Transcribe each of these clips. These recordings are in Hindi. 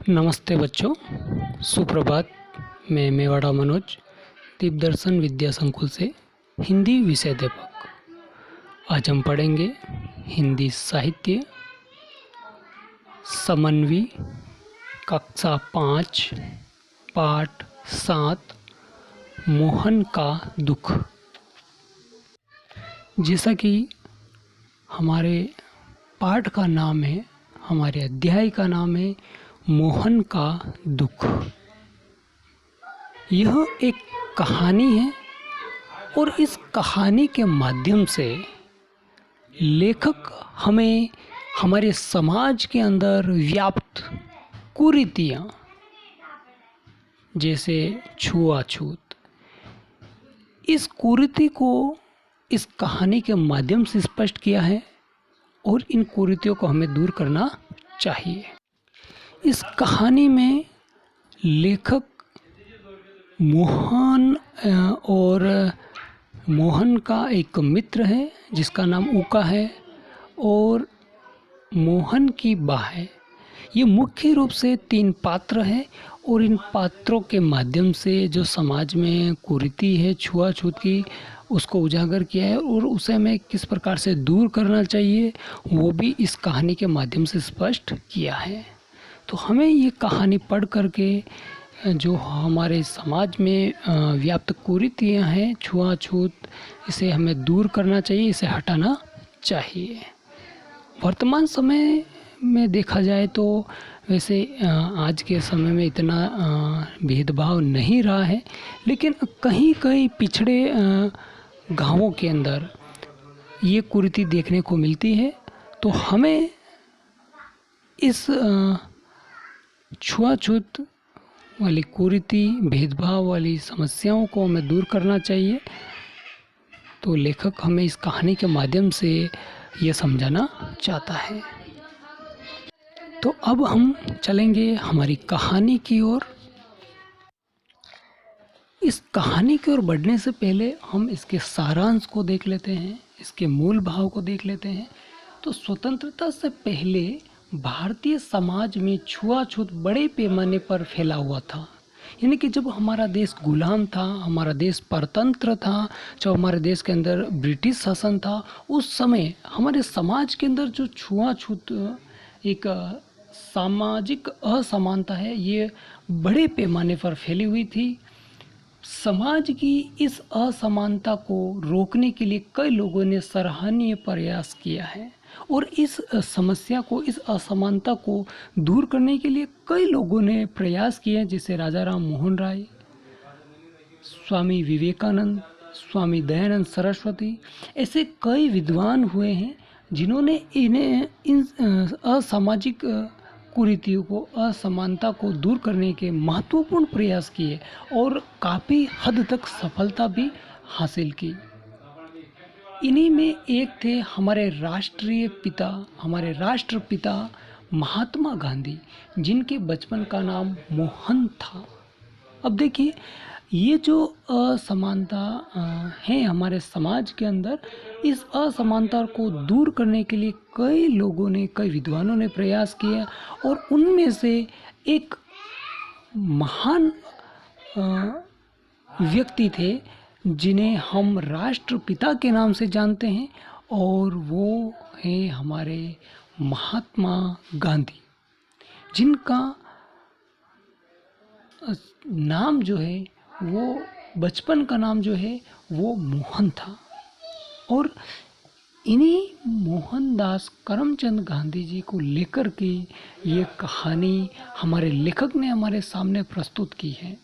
नमस्ते बच्चों, सुप्रभात। मैं मेवाड़ा मनोज दीपदर्शन विद्या संकुल से हिंदी विषय अध्यापक। आज हम पढ़ेंगे हिंदी साहित्य समन्वय कक्षा 5 पाठ 7 मोहन का दुख। जैसा कि हमारे पाठ का नाम है, हमारे अध्याय का नाम है मोहन का दुख। यह एक कहानी है और इस कहानी के माध्यम से लेखक हमें हमारे समाज के अंदर व्याप्त कुरीतियाँ जैसे छुआछूत, इस कुरीति को इस कहानी के माध्यम से स्पष्ट किया है और इन कुरीतियों को हमें दूर करना चाहिए। इस कहानी में लेखक मोहन और मोहन का एक मित्र है जिसका नाम उका है और मोहन की बा है। ये मुख्य रूप से 3 पात्र हैं और इन पात्रों के माध्यम से जो समाज में कुरीति है, छुआछूत की, उसको उजागर किया है और उसे हमें किस प्रकार से दूर करना चाहिए वो भी इस कहानी के माध्यम से स्पष्ट किया है। तो हमें ये कहानी पढ़ करके जो हमारे समाज में व्याप्त कुरीतियाँ हैं, छुआछूत, इसे हमें दूर करना चाहिए, इसे हटाना चाहिए। वर्तमान समय में देखा जाए तो वैसे आज के समय में इतना भेदभाव नहीं रहा है, लेकिन कहीं कहीं पिछड़े गांवों के अंदर ये कुरीति देखने को मिलती है। तो हमें इस छुआछूत वाली कुरीति, भेदभाव वाली समस्याओं को हमें दूर करना चाहिए। तो लेखक हमें इस कहानी के माध्यम से ये समझाना चाहता है। तो अब हम चलेंगे हमारी कहानी की ओर। इस कहानी की ओर बढ़ने से पहले हम इसके सारांश को देख लेते हैं, इसके मूल भाव को देख लेते हैं। तो स्वतंत्रता से पहले भारतीय समाज में छुआछूत बड़े पैमाने पर फैला हुआ था। यानी कि जब हमारा देश गुलाम था, हमारा देश परतंत्र था, जब हमारे देश के अंदर ब्रिटिश शासन था, उस समय हमारे समाज के अंदर जो छुआछूत, एक सामाजिक असमानता है, ये बड़े पैमाने पर फैली हुई थी। समाज की इस असमानता को रोकने के लिए कई लोगों ने सराहनीय प्रयास किया है और इस समस्या को, इस असमानता को दूर करने के लिए कई लोगों ने प्रयास किए हैं, जैसे राजा राम मोहन राय, स्वामी विवेकानंद, स्वामी दयानंद सरस्वती। ऐसे कई विद्वान हुए हैं जिन्होंने इन असामाजिक कुरीतियों को, असमानता को दूर करने के महत्वपूर्ण प्रयास किए और काफ़ी हद तक सफलता भी हासिल की। इन्हीं में एक थे हमारे राष्ट्रीय पिता, हमारे राष्ट्रपिता महात्मा गांधी, जिनके बचपन का नाम मोहन था। अब देखिए, ये जो असमानता है हमारे समाज के अंदर, इस असमानता को दूर करने के लिए कई लोगों ने, कई विद्वानों ने प्रयास किया और उनमें से एक महान व्यक्ति थे जिन्हें हम राष्ट्रपिता के नाम से जानते हैं और वो हैं हमारे महात्मा गांधी, जिनका नाम जो है वो, बचपन का नाम जो है वो मोहन था। और इन्हीं मोहनदास करमचंद गांधी जी को लेकर के ये कहानी हमारे लेखक ने हमारे सामने प्रस्तुत की है।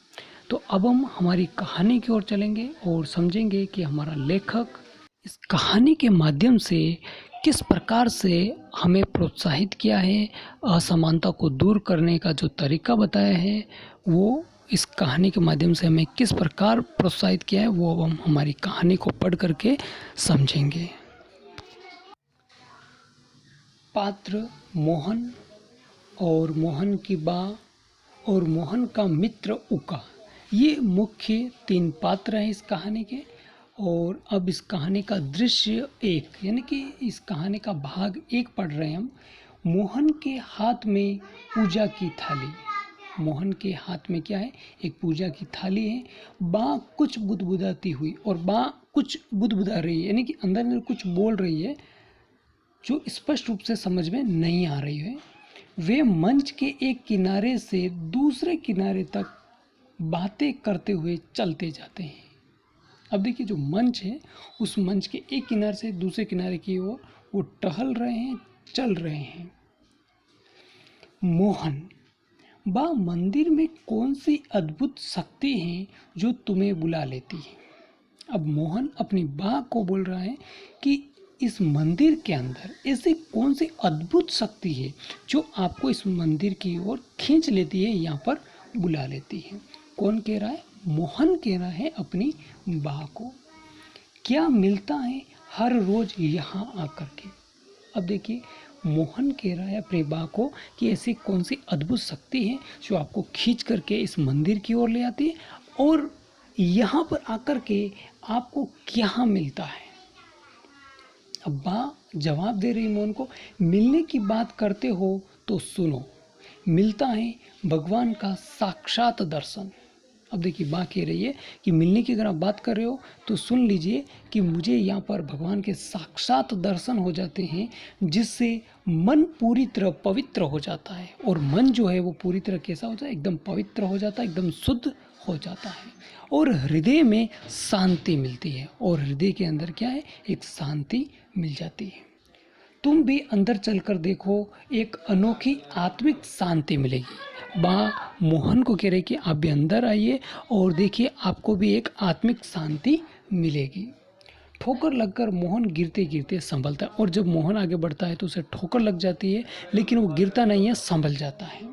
तो अब हम हमारी कहानी की ओर चलेंगे और समझेंगे कि हमारा लेखक इस कहानी के माध्यम से किस प्रकार से हमें प्रोत्साहित किया है, असमानता को दूर करने का जो तरीका बताया है वो इस कहानी के माध्यम से हमें किस प्रकार प्रोत्साहित किया है, वो अब हम हमारी कहानी को पढ़ करके समझेंगे। पात्र मोहन और मोहन की बा और मोहन का मित्र उका, ये मुख्य 3 पात्र हैं इस कहानी के। और अब इस कहानी का दृश्य 1, यानी कि इस कहानी का भाग 1 पढ़ रहे हैं हम। मोहन के हाथ में पूजा की थाली। मोहन के हाथ में क्या है, एक पूजा की थाली है। बा कुछ बुदबुदाती हुई, और बा कुछ बुदबुदा रही है, यानी कि अंदर अंदर कुछ बोल रही है जो स्पष्ट रूप से समझ में नहीं आ रही है। वे मंच के एक किनारे से दूसरे किनारे तक बातें करते हुए चलते जाते हैं। अब देखिए, जो मंच है उस मंच के एक किनारे से दूसरे किनारे की ओर वो टहल रहे हैं, चल रहे हैं। मोहन, बा मंदिर में कौन सी अद्भुत शक्ति है जो तुम्हें बुला लेती है। अब मोहन अपनी बा को बोल रहा है कि इस मंदिर के अंदर ऐसी कौन सी अद्भुत शक्ति है जो आपको इस मंदिर की ओर खींच लेती है, यहाँ पर बुला लेती है। कौन कह रहा है? मोहन कह रहा है अपनी बा को। क्या मिलता है हर रोज यहाँ आकर के। अब देखिए, मोहन कह रहा है अपनी बा को कि ऐसी कौन सी अद्भुत शक्ति है जो आपको खींच करके इस मंदिर की ओर ले आती है, और यहाँ पर आकर के आपको क्या मिलता है। अब बा जवाब दे रही मोहन को, मिलने की बात करते हो तो सुनो, मिलता है भगवान का साक्षात दर्शन। अब देखिए, बा कह रही है कि मिलने की अगर आप बात कर रहे हो तो सुन लीजिए कि मुझे यहाँ पर भगवान के साक्षात दर्शन हो जाते हैं, जिससे मन पूरी तरह पवित्र हो जाता है। और मन जो है वो पूरी तरह कैसा हो जाता है? एकदम पवित्र हो जाता है, एकदम शुद्ध हो जाता है, और हृदय में शांति मिलती है। और हृदय के अंदर क्या है? एक शांति मिल जाती है। तुम भी अंदर चलकर देखो, एक अनोखी आत्मिक शांति मिलेगी। बा मोहन को कह रहे कि आप भी अंदर आइए और देखिए, आपको भी एक आत्मिक शांति मिलेगी। ठोकर लगकर मोहन गिरते गिरते संभलता है, और जब मोहन आगे बढ़ता है तो उसे ठोकर लग जाती है, लेकिन वो गिरता नहीं है, संभल जाता है।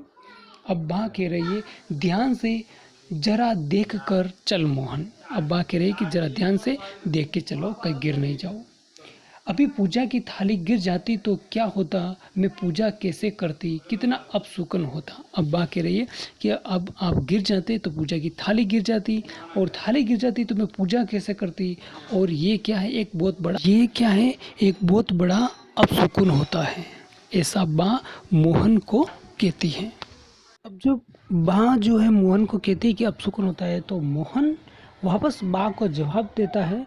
अब बा कह रही है, ध्यान से जरा देख कर चल मोहन। अब बा कह रही है कि जरा ध्यान से देख के चलो, कहीं गिर नहीं जाओ। अभी पूजा की थाली गिर जाती तो क्या होता, मैं पूजा कैसे करती, कितना अपशुकन होता। अब बा कह रही है कि अब आप गिर जाते तो पूजा की थाली गिर जाती, और थाली गिर जाती तो मैं पूजा कैसे करती, और ये क्या है, एक बहुत बड़ा अपशुकन होता है। ऐसा बा मोहन को कहती है। अब जब बा जो है मोहन को कहती है कि अपशुकन होता है, तो मोहन वापस बा को जवाब देता है,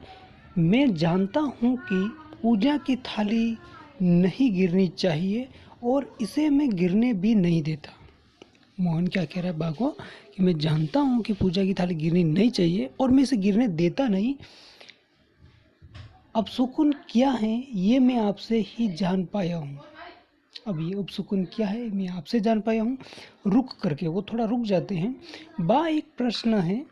मैं जानता हूँ कि पूजा की थाली नहीं गिरनी चाहिए, और इसे मैं गिरने भी नहीं देता। मोहन क्या कह रहा है बा को कि मैं जानता हूँ कि पूजा की थाली गिरनी नहीं चाहिए, और मैं इसे गिरने देता नहीं। अपशुकन क्या है ये मैं आपसे ही जान पाया हूँ। अब ये अपशुकन क्या है मैं आपसे जान पाया हूँ। रुक करके वो थोड़ा रुक जाते हैं। बा एक प्रश्न है,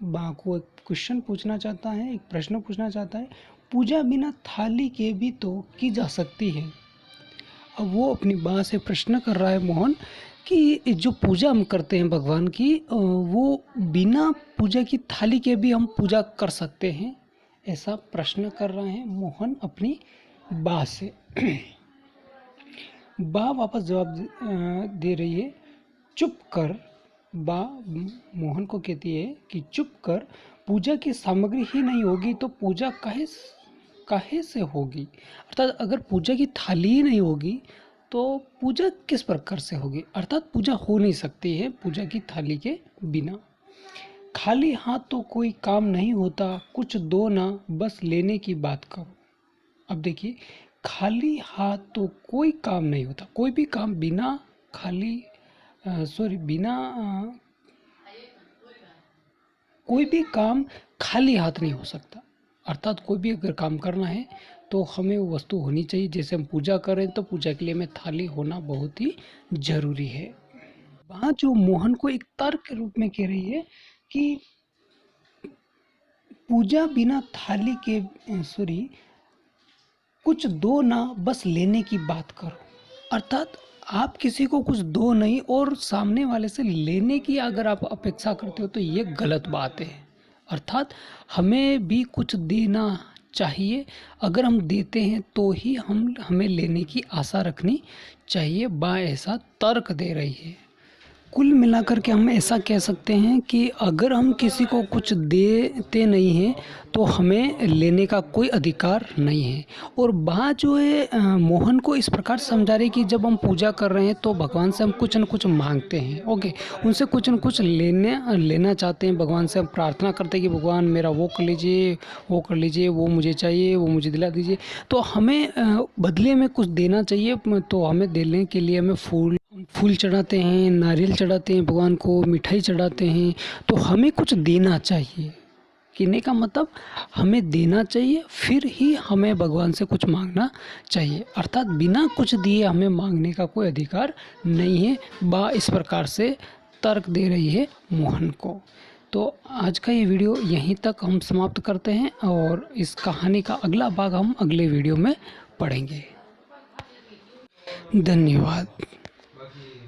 बा को एक क्वेश्चन पूछना चाहता है, एक प्रश्न पूछना चाहता है। पूजा बिना थाली के भी तो की जा सकती है। अब वो अपनी बा से प्रश्न कर रहा है मोहन कि जो पूजा हम करते हैं भगवान की, वो बिना पूजा की थाली के भी हम पूजा कर सकते हैं, ऐसा प्रश्न कर रहे हैं मोहन अपनी बा से। बा वापस जवाब दे रही है, चुप कर। बा मोहन को कहती है कि चुप कर, पूजा की सामग्री ही नहीं होगी तो पूजा काहे से होगी। अर्थात अगर पूजा की थाली ही नहीं होगी तो पूजा किस प्रकार से होगी। अर्थात पूजा हो नहीं सकती है पूजा की थाली के बिना। खाली हाथ तो कोई काम नहीं होता, कुछ दो ना, बस लेने की बात करो। अब देखिए, खाली हाथ तो कोई काम नहीं होता, कोई भी काम बिना कोई भी काम खाली हाथ नहीं हो सकता। अर्थात कोई भी अगर काम करना है तो हमें वो वस्तु होनी चाहिए। जैसे हम पूजा करें तो पूजा के लिए हमें थाली होना बहुत ही जरूरी है। वहाँ जो मोहन को एक तर्क के रूप में कह रही है कि पूजा बिना थाली के कुछ दो ना, बस लेने की बात करो। अर्थात आप किसी को कुछ दो नहीं और सामने वाले से लेने की अगर आप अपेक्षा करते हो तो ये गलत बात है। अर्थात हमें भी कुछ देना चाहिए, अगर हम देते हैं तो ही हमें लेने की आशा रखनी चाहिए। बा ऐसा तर्क दे रही है। कुल मिलाकर के हम ऐसा कह सकते हैं कि अगर हम किसी को कुछ देते नहीं हैं तो हमें लेने का कोई अधिकार नहीं है। और बात जो है मोहन को इस प्रकार समझा रही कि जब हम पूजा कर रहे हैं तो भगवान से हम कुछ न कुछ मांगते हैं, ओके, उनसे कुछ न कुछ लेना चाहते हैं। भगवान से हम प्रार्थना करते हैं कि भगवान मेरा वो कर लीजिए, वो कर लीजिए, वो मुझे चाहिए, वो मुझे दिला दीजिए। तो हमें बदले में कुछ देना चाहिए, तो हमें देने के लिए हमें फूल चढ़ाते हैं, नारियल चढ़ाते हैं, भगवान को मिठाई चढ़ाते हैं। तो हमें कुछ देना चाहिए, कहने का मतलब हमें देना चाहिए, फिर ही हमें भगवान से कुछ मांगना चाहिए। अर्थात बिना कुछ दिए हमें मांगने का कोई अधिकार नहीं है। इस प्रकार से तर्क दे रही है मोहन को। तो आज का ये वीडियो यहीं तक हम समाप्त करते हैं और इस कहानी का अगला भाग हम अगले वीडियो में पढ़ेंगे। धन्यवाद।